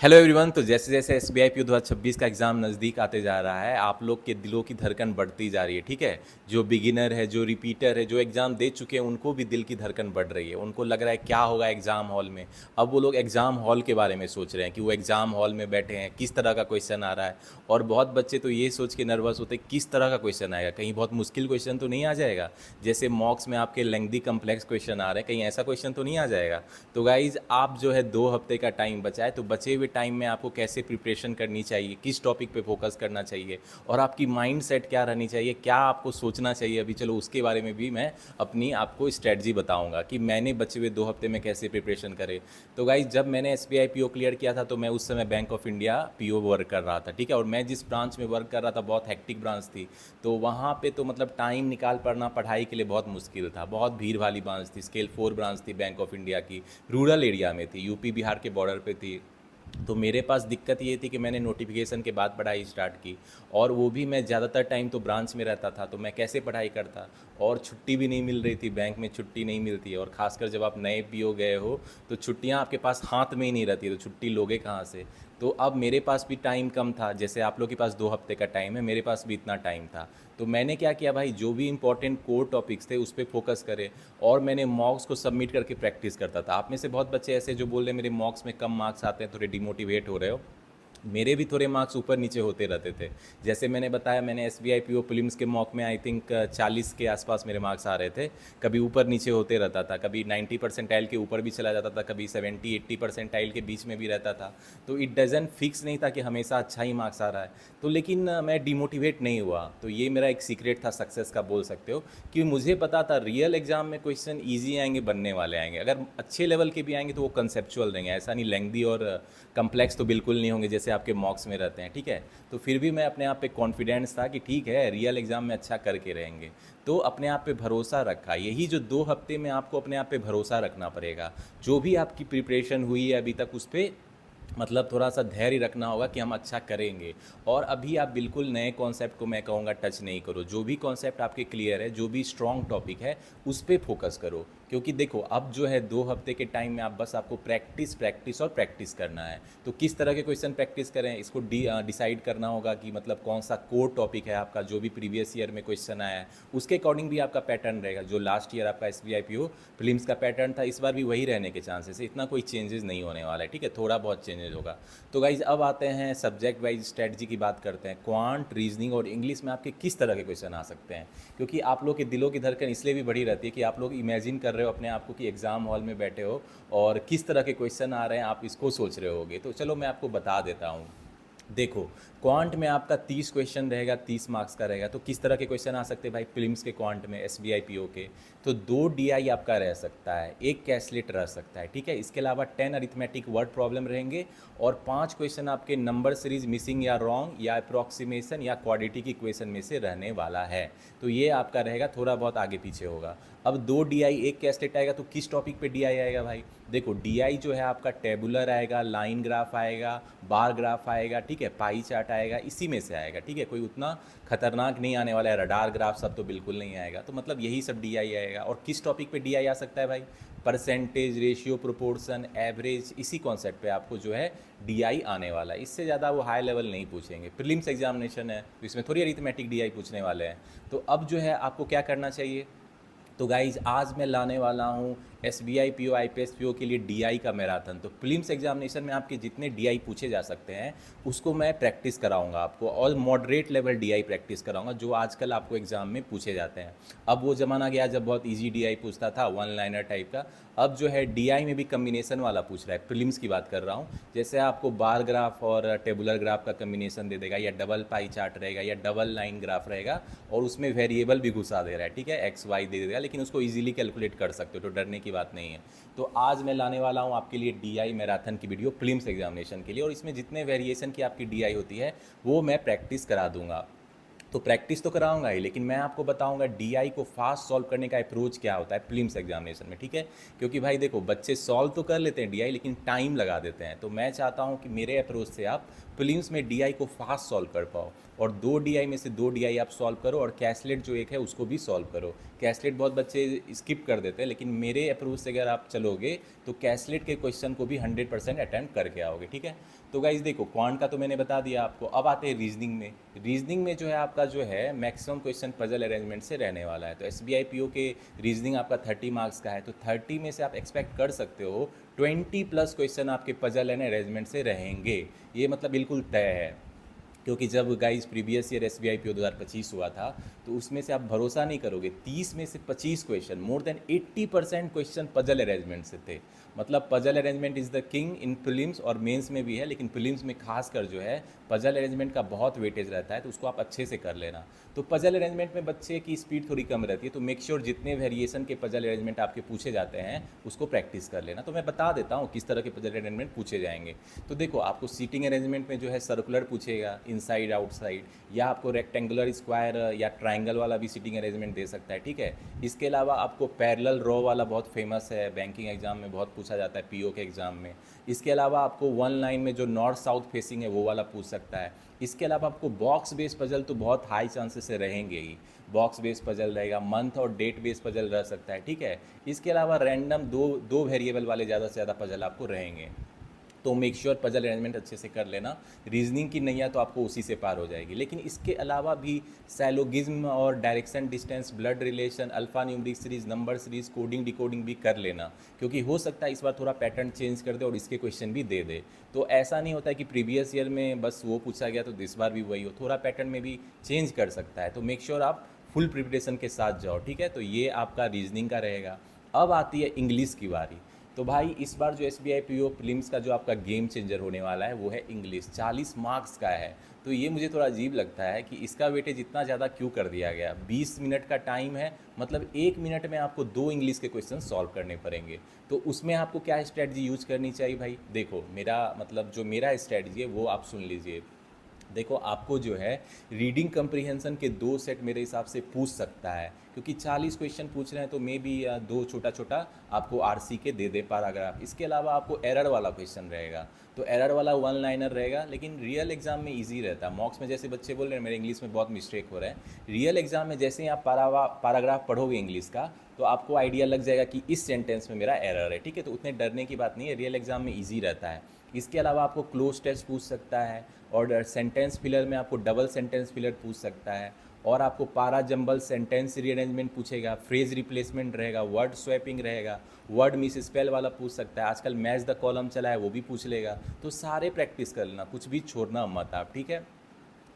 Hello everyone. तो जैसे जैसे एसबीआई पीओ 2026 का एग्ज़ाम नज़दीक आते जा रहा है, आप लोग के दिलों की धड़कन बढ़ती जा रही है। ठीक है, जो बिगिनर है, जो रिपीटर है, जो एग्ज़ाम दे चुके हैं, उनको भी दिल की धड़कन बढ़ रही है। उनको लग रहा है क्या होगा एग्ज़ाम हॉल में। अब वो लोग एग्ज़ाम हॉल के बारे में सोच रहे हैं कि वो एग्ज़ाम हॉल में बैठे हैं, किस तरह का क्वेश्चन आ रहा है। और बहुत बच्चे तो ये सोच के नर्वस होते हैं किस तरह का क्वेश्चन आएगा, कहीं बहुत मुश्किल क्वेश्चन तो नहीं आ जाएगा। जैसे मॉक्स में आपके लेंथी कम्प्लेक्स क्वेश्चन आ रहे हैं, कहीं ऐसा क्वेश्चन तो नहीं आ जाएगा। तो गाइज़, आप जो है 2 हफ्ते का टाइम बचा है, तो बचे हुए टाइम में आपको कैसे प्रिपरेशन करनी चाहिए, किस टॉपिक पे फोकस करना चाहिए और आपकी माइंड सेट क्या रहनी चाहिए, क्या आपको सोचना चाहिए अभी, चलो उसके बारे में भी मैं अपनी आपको स्ट्रेटजी बताऊंगा कि मैंने बचे हुए 2 हफ्ते में कैसे प्रिपरेशन करे। तो गाइज, जब मैंने एसबीआई पीओ क्लियर किया था तो मैं उस समय bank of India PO work कर रहा था। ठीक है, और मैं जिस ब्रांच में वर्क कर रहा था बहुत हेक्टिक ब्रांच थी। तो वहाँ पे तो मतलब टाइम निकाल पाना पढ़ाई के लिए बहुत मुश्किल था। बहुत भीड़ वाली ब्रांच थी, स्केल 4 ब्रांच थी बैंक ऑफ इंडिया की। रूरल एरिया में थी, यूपी बिहार के बॉर्डर पे थी। तो मेरे पास दिक्कत ये थी कि मैंने नोटिफिकेशन के बाद पढ़ाई स्टार्ट की, और वो भी मैं ज़्यादातर टाइम तो ब्रांच में रहता था, तो मैं कैसे पढ़ाई करता। और छुट्टी भी नहीं मिल रही थी, बैंक में छुट्टी नहीं मिलती है, और ख़ासकर जब आप नए पीओ गए हो तो छुट्टियां आपके पास हाथ में ही नहीं रहती है, तो छुट्टी लोगे कहाँ से। तो अब मेरे पास भी टाइम कम था, जैसे आप लोग के पास 2 हफ्ते का टाइम है, मेरे पास भी इतना टाइम था। तो मैंने क्या किया भाई, जो भी इंपॉर्टेंट कोर टॉपिक्स थे उस पर फोकस करे, और मैंने मॉक्स को सबमिट करके प्रैक्टिस करता था। आप में से बहुत बच्चे ऐसे जो बोल रहे हैं मेरे मॉक्स में कम मार्क्स आते हैं, थोड़े डिमोटिवेट हो रहे हो। मेरे भी थोड़े मार्क्स ऊपर नीचे होते रहते थे। जैसे मैंने बताया, मैंने S B I P O prelims के मॉक में आई थिंक 40 के आसपास मेरे मार्क्स आ रहे थे। कभी ऊपर नीचे होते रहता था, कभी 90 परसेंटाइल के ऊपर भी चला जाता था, कभी 70-80 परसेंटाइल के बीच में भी रहता था। तो इट डज़न फिक्स नहीं था कि हमेशा अच्छा ही मार्क्स आ रहा है। तो लेकिन मैं डिमोटिवेट नहीं हुआ। तो ये मेरा एक सीक्रेट था सक्सेस का, बोल सकते हो। कि मुझे पता था रियल एग्जाम में क्वेश्चन ईजी आएंगे, बनने वाले आएंगे। अगर अच्छे लेवल के भी आएंगे तो वो कंसेप्चुअल देंगे, ऐसा नहीं लेंदी और कम्प्लेक्स तो बिल्कुल नहीं होंगे जैसे आपके मॉक्स में रहते हैं। ठीक है, तो फिर भी मैं अपने आप पे कॉन्फिडेंस था कि ठीक है, रियल एग्ज़ाम में अच्छा करके रहेंगे। तो अपने आप पे भरोसा रखा। यही जो 2 हफ्ते में आपको अपने आप पे भरोसा रखना पड़ेगा। जो भी आपकी प्रिपरेशन हुई है अभी तक, उस पर मतलब थोड़ा सा धैर्य रखना होगा कि हम अच्छा करेंगे। और अभी आप बिल्कुल नए कॉन्सेप्ट को मैं कहूँगा टच नहीं करो। जो भी कॉन्सेप्ट आपके क्लियर है, जो भी स्ट्रॉन्ग टॉपिक है, उस पर फोकस करो। क्योंकि देखो, अब जो है 2 हफ्ते के टाइम में आप बस आपको प्रैक्टिस प्रैक्टिस और प्रैक्टिस करना है। तो किस तरह के क्वेश्चन प्रैक्टिस करें, इसको डिसाइड करना होगा कि मतलब कौन सा कोर टॉपिक है आपका, जो भी प्रीवियस ईयर में क्वेश्चन आया है उसके अकॉर्डिंग भी आपका पैटर्न रहेगा। जो लास्ट ईयर आपका S B I P O films का पैटर्न था, इस बार भी वही रहने के चांसेस है। इतना कोई चेंजेस नहीं होने वाला है। ठीक है, थोड़ा बहुत चेंजेस होगा। तो गाइज, अब आते हैं सब्जेक्ट वाइज स्ट्रेटजी की बात करते हैं। क्वांट, रीजनिंग और इंग्लिश में आपके किस तरह के क्वेश्चन आ सकते हैं। क्योंकि आप लोग के दिलों की धड़कन इसलिए भी बढ़ी रहती है कि आप लोग इमेजिन कर रहे हो अपने आप को कि एग्ज़ाम हॉल में बैठे हो और किस तरह के क्वेश्चन आ रहे हैं, आप इसको सोच रहे होगे। तो चलो मैं आपको बता देता हूँ। देखो, क्वांट में आपका 30 क्वेश्चन रहेगा, 30 मार्क्स का रहेगा। तो किस तरह के क्वेश्चन आ सकते हैं भाई प्रीलिम्स के क्वांट में, S B I P O के। तो 2 डी आई आपका रह सकता है, एक कैसलेट रह सकता है। ठीक है, इसके अलावा 10 अरिथमेटिक वर्ड प्रॉब्लम रहेंगे, और 5 क्वेश्चन आपके नंबर सीरीज मिसिंग या रॉन्ग या अप्रॉक्सीमेशन या क्वाड्रेटिक इक्वेशन में से रहने वाला है। तो ये आपका रहेगा, थोड़ा बहुत आगे पीछे होगा। अब 2 डी आई एक कैसलेट आएगा, तो किस टॉपिक पे डी आई आएगा भाई। देखो, डी आई जो है आपका टेबुलर आएगा, लाइन ग्राफ आएगा, बार ग्राफ आएगा, ठीक है, पाई चार्ट आएगा, इसी में से आएगा। ठीक है, कोई उतना खतरनाक नहीं आने वाला है, रडार ग्राफ सब तो बिल्कुल नहीं आएगा। तो मतलब यही सब डी आई आएगा। और किस टॉपिक पे डी आई आ सकता है भाई, परसेंटेज, रेशियो, प्रोपोर्शन, एवरेज, इसी कॉन्सेप्ट पे आपको जो है डी आई आने वाला है। इससे ज़्यादा वो हाई लेवल नहीं पूछेंगे। प्रीलिम्स एग्जामिनेशन है तो इसमें थोड़ी अरिथमेटिक डी आई पूछने वाले हैं। तो अब जो है आपको क्या करना चाहिए। तो गाइज, आज मैं लाने वाला हूँ S B I P O, I P S P O के लिए डी आई का मैराथन। तो प्रीलिम्स एग्जामिनेशन में आपके जितने डी आई पूछे जा सकते हैं उसको मैं प्रैक्टिस कराऊंगा आपको, और moderate level D I practice कराऊंगा जो आजकल आपको एग्जाम में पूछे जाते हैं। अब वो ज़माना गया जब बहुत ईजी डी आई पूछता था, वन लाइनर टाइप का। अब जो है डी आई में भी कम्बिनेशन वाला पूछ रहा है, प्रीलिम्स की बात कर रहा हूँ। जैसे आपको बार ग्राफ और टेबुलर ग्राफ का कम्बिनेशन दे देगा, या डबल पाई चार्ट रहेगा, या डबल लाइन ग्राफ रहेगा, और उसमें वेरिएबल भी घुसा दे रहा है। ठीक है, एक्स वाई दे देगा, लेकिन उसको इजीली कैलकुलेट कर सकते हो, तो डरने की बात नहीं है। तो आज मैं लाने वाला हूँ आपके लिए डी आई मैराथन की वीडियो प्रीलिम्स एग्जामिनेशन के लिए, और इसमें जितने वेरिएशन की आपकी डी आई होती है वो मैं प्रैक्टिस करा दूंगा। तो प्रैक्टिस तो कराऊंगा ही, लेकिन मैं आपको बताऊंगा डीआई को फास्ट सॉल्व करने का अप्रोच क्या होता है प्रीलिम्स एग्जामिनेशन में। ठीक है, क्योंकि भाई देखो, बच्चे सॉल्व तो कर लेते हैं डीआई, लेकिन टाइम लगा देते हैं। तो मैं चाहता हूं कि मेरे अप्रोच से आप प्रीलिम्स में डीआई को फास्ट सॉल्व कर पाओ, और 2 डीआई में से 2 डीआई आप सॉल्व करो, और कैसलेट जो एक है उसको भी सॉल्व करो। कैसलेट बहुत बच्चे स्किप कर देते हैं, लेकिन मेरे अप्रोच से अगर आप चलोगे तो कैसलेट के क्वेश्चन को भी 100% अटेम्प्ट करके आओगे, ठीक है। तो गाइज देखो, क्वांट का तो मैंने बता दिया आपको। अब आते हैं रीजनिंग में। रीजनिंग में जो है आपका जो है मैक्सिमम क्वेश्चन पजल अरेंजमेंट से रहने वाला है। तो SBI PO के रीजनिंग आपका 30 मार्क्स का है, तो 30 में से आप एक्सपेक्ट कर सकते हो 20+ क्वेश्चन आपके पजल एंड अरेंजमेंट से रहेंगे। ये मतलब बिल्कुल तय है, क्योंकि जब guys previous year SBI PO 2025 हुआ था, तो उसमें से आप भरोसा नहीं करोगे, 30 में से 25 question, more than 80% question puzzle arrangement से थे। मतलब puzzle arrangement is the king in prelims, और मेंस में भी है, लेकिन प्रीलिम्स में खासकर जो है पजल अरेंजमेंट का बहुत वेटेज रहता है, तो उसको आप अच्छे से कर लेना। तो पजल अरेंजमेंट में बच्चे की स्पीड थोड़ी कम रहती है, तो मेक श्योर जितने वेरिएशन के पजल अरेंजमेंट आपके पूछे जाते हैं उसको प्रैक्टिस कर लेना। तो मैं बता देता हूँ किस तरह के पजल अरेंजमेंट पूछे जाएंगे। तो देखो, आपको सीटिंग अरेंजमेंट में जो है सर्कुलर पूछेगा, इनसाइड आउटसाइड, या आपको रेक्टेंगुलर, स्क्वायर या ट्राइंगल वाला भी सीटिंग अरेंजमेंट दे सकता है, ठीक है। इसके अलावा आपको पैरेलल रो वाला बहुत फेमस है, बैंकिंग एग्जाम में बहुत पूछा जाता है, PO के एग्जाम में। इसके अलावा आपको वन लाइन में जो नॉर्थ साउथ फेसिंग है वो वाला पूछ सकता है। इसके अलावा आपको बॉक्स बेस्ड पजल तो बहुत हाई चांसेस से रहेंगे ही। बॉक्स बेस्ड पजल रहेगा, मंथ और डेट बेस्ड पजल रह सकता है, ठीक है। इसके अलावा रैंडम दो दो वेरिएबल वाले ज़्यादा से ज़्यादा पजल आपको रहेंगे। तो मेक श्योर पजल अरेंजमेंट अच्छे से कर लेना। रीजनिंग की नैया तो आपको उसी से पार हो जाएगी। लेकिन इसके अलावा भी सैलोगिज्म और direction distance, blood relation, alpha numeric series, number series, coding decoding भी कर लेना, क्योंकि हो सकता है इस बार थोड़ा पैटर्न चेंज कर दे और इसके क्वेश्चन भी दे दे। तो ऐसा नहीं होता है कि प्रीवियस ईयर में बस वो पूछा गया तो इस बार भी वही हो, थोड़ा पैटर्न में भी चेंज कर सकता है। तो मेक श्योर आप फुल प्रिपरेशन के साथ जाओ, ठीक है। तो ये आपका रीजनिंग का रहेगा। अब आती है इंग्लिश की बारी। तो भाई इस बार जो SBI PO प्रीलिम्स का जो आपका गेम चेंजर होने वाला है वो है इंग्लिश। 40 मार्क्स का है। तो ये मुझे थोड़ा अजीब लगता है कि इसका वेटेज इतना ज़्यादा क्यों कर दिया गया। 20 मिनट का टाइम है, मतलब 1 मिनट में आपको 2 इंग्लिश के क्वेश्चन सॉल्व करने पड़ेंगे। तो उसमें आपको क्या स्ट्रैटेजी यूज करनी चाहिए भाई? देखो, मेरा मतलब जो मेरा स्ट्रैटेजी है वो आप सुन लीजिए। देखो, आपको जो है रीडिंग कंप्रीहेंशन के 2 सेट मेरे हिसाब से पूछ सकता है, क्योंकि 40 क्वेश्चन पूछ रहे हैं, तो मे बी 2 छोटा छोटा आपको RC के दे दे पैराग्राफ। इसके अलावा आपको एरर वाला क्वेश्चन रहेगा, तो एरर वाला 1 लाइनर रहेगा, लेकिन रियल एग्जाम में इजी रहता है। मॉक्स में जैसे बच्चे बोल रहे हैं मेरे इंग्लिश में बहुत मिस्टेक हो रहा है, रियल एग्जाम में जैसे ही आप पैराग्राफ पढ़ोगे इंग्लिश का, तो आपको आइडिया लग जाएगा कि इस सेंटेंस में मेरा एरर है, ठीक है। तो उतने डरने की बात नहीं है, रियल एग्जाम में ईजी रहता है। इसके अलावा आपको क्लोज टेस्ट पूछ सकता है, और सेंटेंस फिलर में आपको डबल सेंटेंस फिलर पूछ सकता है, और आपको पारा जंबल सेंटेंस रीअरेंजमेंट पूछेगा, फ्रेज रिप्लेसमेंट रहेगा, वर्ड स्वैपिंग रहेगा, वर्ड मिस स्पेल वाला पूछ सकता है, आजकल मैच द कॉलम चला है वो भी पूछ लेगा। तो सारे प्रैक्टिस कर लेना, कुछ भी छोड़ना मत आप, ठीक है।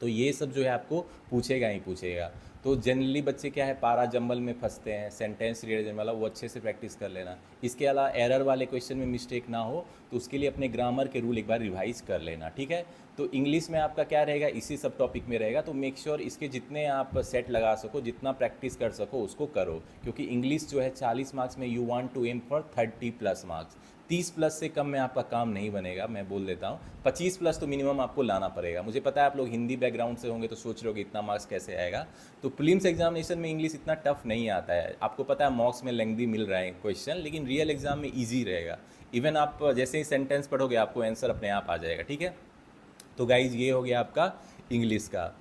तो ये सब जो है आपको पूछेगा ही पूछेगा। तो जनरली बच्चे क्या है, पारा जंबल में फंसते हैं, सेंटेंस रीअरेंजमेंट वाला वो अच्छे से प्रैक्टिस कर लेना। इसके अलावा एरर वाले क्वेश्चन में मिस्टेक ना हो, तो उसके लिए अपने ग्रामर के रूल एक बार रिवाइज कर लेना, ठीक है। तो इंग्लिश में आपका क्या रहेगा, इसी सब टॉपिक में रहेगा। तो मेक श्योर इसके जितने आप सेट लगा सको, जितना प्रैक्टिस कर सको उसको करो, क्योंकि इंग्लिश जो है 40 मार्क्स में you want to aim for 30+ marks. 30+ से कम में आपका काम नहीं बनेगा, मैं बोल देता हूँ। 25+ तो मिनिमम आपको लाना पड़ेगा। मुझे पता है आप लोग हिंदी बैकग्राउंड से होंगे तो सोच रहे हो कि इतना मार्क्स कैसे आएगा। तो प्रीलिम्स एग्जामिनेशन में इंग्लिश इतना टफ नहीं आता है। आपको पता है मॉक्स में लेंथी मिल रहा है क्वेश्चन, लेकिन रियल एग्जाम में ईजी रहेगा। इवन आप जैसे ही सेंटेंस पढ़ोगे आपको आंसर अपने आप आ जाएगा, ठीक है। तो गाइज ये हो गया आपका इंग्लिश का।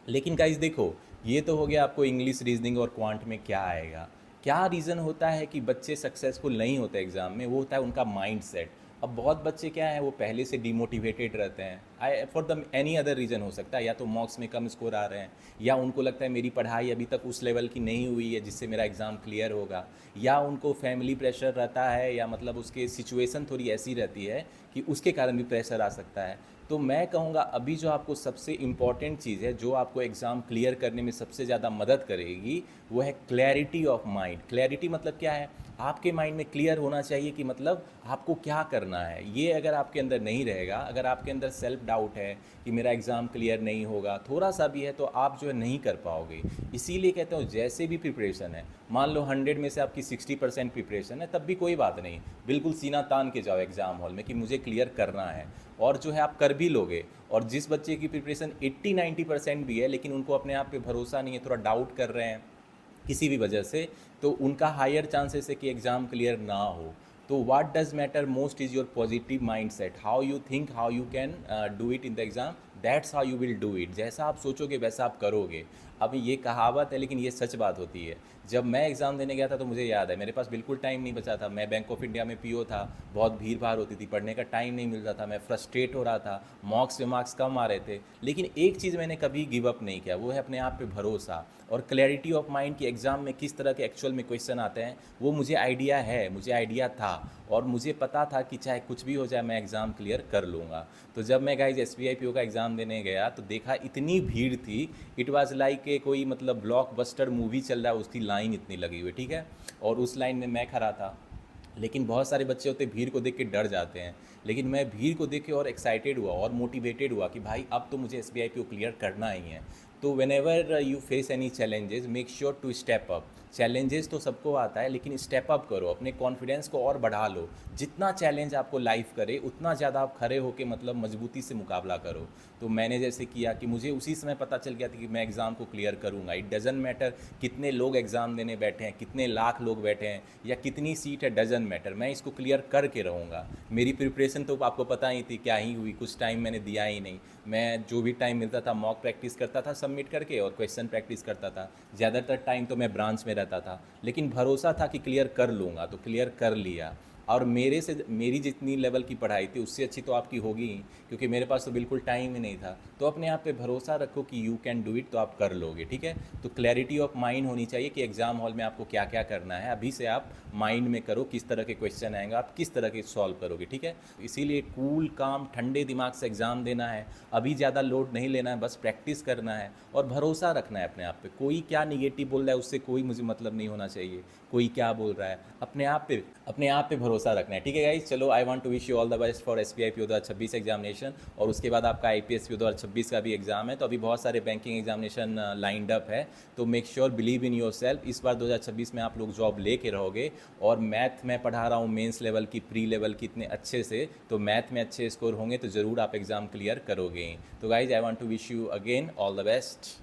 लेकिन गाइज देखो, ये तो हो गया आपको इंग्लिश, रीजनिंग और क्वांट में क्या आएगा। क्या रीज़न होता है कि बच्चे सक्सेसफुल नहीं होते एग्ज़ाम में? वो होता है उनका माइंड सेट। अब बहुत बच्चे क्या है, वो पहले से डिमोटिवेटेड रहते हैं। I for the any other reason हो सकता है, या तो मॉक्स में कम स्कोर आ रहे हैं, या उनको लगता है मेरी पढ़ाई अभी तक उस लेवल की नहीं हुई है जिससे मेरा एग्ज़ाम क्लियर होगा, या उनको फैमिली प्रेशर रहता है, या मतलब उसके सिचुएशन थोड़ी ऐसी रहती है कि उसके कारण भी प्रेशर आ सकता है। तो मैं कहूँगा अभी जो आपको सबसे इम्पॉर्टेंट चीज़ है, जो आपको एग्ज़ाम क्लियर करने में सबसे ज़्यादा मदद करेगी, वो है क्लैरिटी ऑफ माइंड। क्लैरिटी मतलब क्या है? आपके माइंड में क्लियर होना चाहिए कि मतलब आपको क्या करना है। ये अगर आपके अंदर नहीं रहेगा, अगर आपके अंदर सेल्फ डाउट है कि मेरा एग्ज़ाम क्लियर नहीं होगा, थोड़ा सा भी है, तो आप जो है नहीं कर पाओगे। इसीलिए कहते हो जैसे भी प्रिपरेशन है, मान लो 100 में से आपकी 60% प्रिपरेशन है, तब भी कोई बात नहीं, बिल्कुल सीना तान के जाओ एग्ज़ाम हॉल में कि मुझे क्लियर करना है, और जो है आप कर भी लोगे। और जिस बच्चे की प्रिपरेशन 80-90% भी है, लेकिन उनको अपने आप पे भरोसा नहीं है, थोड़ा डाउट कर रहे हैं किसी भी वजह से, तो उनका हायर चांसेस है कि एग्ज़ाम क्लियर ना हो। तो what does matter most is your positive mind set, how you think, how you can do it in the exam, that's how you will do it. जैसा आप सोचोगे वैसा आप करोगे। अब ये कहावत है लेकिन ये सच बात होती है। जब मैं एग्ज़ाम देने गया था तो मुझे याद है मेरे पास बिल्कुल टाइम नहीं बचा था। मैं बैंक ऑफ इंडिया में पीओ था, बहुत भीड़ भाड़ होती थी, पढ़ने का टाइम नहीं मिल रहा था, मैं फ्रस्ट्रेट हो रहा था, मॉक्स पे मार्क्स कम आ रहे थे। लेकिन एक चीज़ मैंने कभी गिव अप नहीं किया, वो है अपने आप पे भरोसा और क्लैरिटी ऑफ माइंड कि एग्ज़ाम में किस तरह के एक्चुअल में क्वेश्चन आते हैं। वो मुझे आइडिया है, मुझे आइडिया था और मुझे पता था कि चाहे कुछ भी हो जाए मैं एग्ज़ाम क्लियर कर लूँगा। तो जब मैं गाइज एसबीआई पीओ का एग्ज़ाम देने गया तो देखा इतनी भीड़ थी, इट वाज लाइक ए कोई मतलब ब्लॉकबस्टर मूवी चल रहा है, उसकी लाइन इतनी लगी हुई, ठीक है। और उस लाइन में मैं खड़ा था। लेकिन बहुत सारे बच्चे होते भीड़ को देख के डर जाते हैं, लेकिन मैं भीड़ को देख के और एक्साइटेड हुआ और मोटिवेटेड हुआ कि भाई अब तो मुझे एसबीआई पीओ क्लियर करना ही है। तो whenever you face any challenges make sure to step up. Challenges तो सबको आता है लेकिन स्टेप अप करो, अपने कॉन्फिडेंस को और बढ़ा लो। जितना चैलेंज आपको लाइफ करे उतना ज़्यादा आप खड़े होकर मतलब मजबूती से मुकाबला करो। तो मैंने जैसे किया कि मुझे उसी समय पता चल गया था कि मैं एग्ज़ाम को क्लियर करूँगा। इट डजन मैटर कितने लोग एग्ज़ाम देने बैठे हैं, कितने लाख लोग बैठे हैं या कितनी सीट है, डजन मैटर, मैं इसको क्लियर करके रहूँगा। मेरी प्रिपरेशन तो आपको पता ही थी क्या ही हुई, कुछ टाइम मैंने दिया ही नहीं। मैं जो भी टाइम मिलता था मॉक प्रैक्टिस करता था सबमिट करके और क्वेश्चन प्रैक्टिस करता था। ज़्यादातर टाइम तो मैं ब्रांच में रहता था, लेकिन भरोसा था कि क्लियर कर लूँगा, तो क्लियर कर लिया। और मेरी जितनी लेवल की पढ़ाई थी उससे अच्छी तो आपकी होगी ही, क्योंकि मेरे पास तो बिल्कुल टाइम ही नहीं था। तो अपने आप पे भरोसा रखो कि यू कैन डू इट, तो आप कर लोगे, ठीक है। तो क्लैरिटी ऑफ माइंड होनी चाहिए कि एग्ज़ाम हॉल में आपको क्या क्या करना है। अभी से आप माइंड में करो किस तरह के क्वेश्चन आएंगे, आप किस तरह के सॉल्व करोगे, ठीक है। इसीलिए कूल काम ठंडे दिमाग से एग्ज़ाम देना है। अभी ज़्यादा लोड नहीं लेना है, बस प्रैक्टिस करना है और भरोसा रखना है अपने आप पे। कोई क्या निगेटिव बोल रहा है उससे कोई मुझे मतलब नहीं होना चाहिए, कोई क्या बोल रहा है, अपने आप पे भरोसा रखना है, ठीक है गाइस। चलो, I want to wish you all the best for SBI PO 2026 examination. और उसके बाद आपका आईपीएस पीओ 2026 का भी एग्ज़ाम है। तो अभी बहुत सारे बैंकिंग एग्जामिनेशन लाइंड अप है। तो make sure believe in your self. इस बार 2026 में आप लोग जॉब लेके रहोगे। और मैथ मैं पढ़ा रहा हूँ मेंस लेवल की, प्री लेवल की इतने अच्छे से, तो मैथ में अच्छे स्कोर होंगे तो ज़रूर आप एग्ज़ाम क्लियर करोगे। तो guys I want to wish you again all the best.